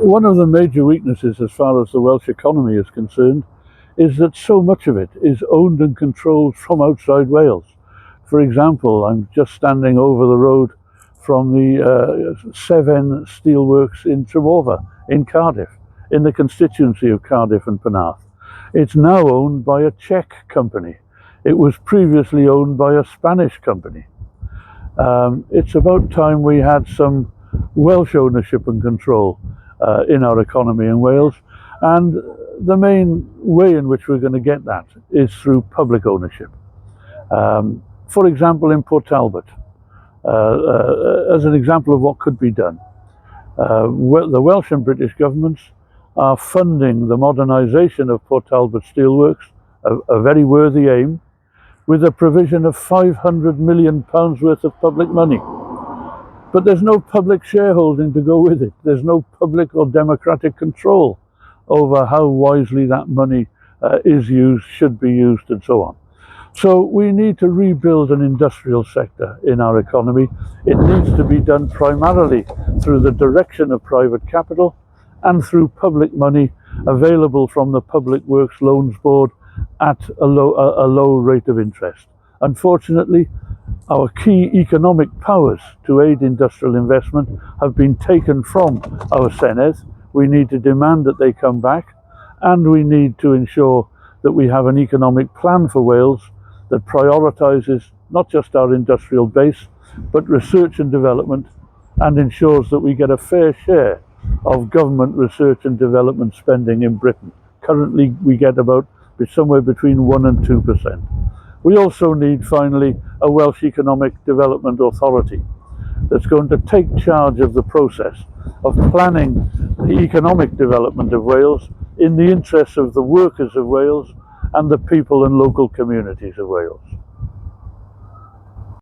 One of the major weaknesses as far as the Welsh economy is concerned is that so much of it is owned and controlled from outside Wales. For example, I'm just standing over the road from the Seven Steelworks in Tremorva in Cardiff, in the constituency of Cardiff and Penarth. It's now owned by a Czech company. It was previously owned by a Spanish company. It's about time we had some Welsh ownership and control in our economy in Wales, and the main way in which we're going to get that is through public ownership. For example, in Port Talbot, as an example of what could be done, the Welsh and British governments are funding the modernisation of Port Talbot Steelworks, a very worthy aim, with a provision of £500 million worth of public money. But there's no public shareholding to go with it. There's no public or democratic control over how wisely that money is used, should be used, and so on. So we need to rebuild an industrial sector in our economy. It needs to be done primarily through the direction of private capital and through public money available from the Public Works Loans Board at a low rate of interest. Unfortunately, our key economic powers to aid industrial investment have been taken from our Senedd. We need to demand that they come back, and we need to ensure that we have an economic plan for Wales that prioritises not just our industrial base, but research and development, and ensures that we get a fair share of government research and development spending in Britain. Currently, we get about somewhere between 1 and 2%. We also need, finally, a Welsh Economic Development Authority that's going to take charge of the process of planning the economic development of Wales in the interests of the workers of Wales and the people and local communities of Wales.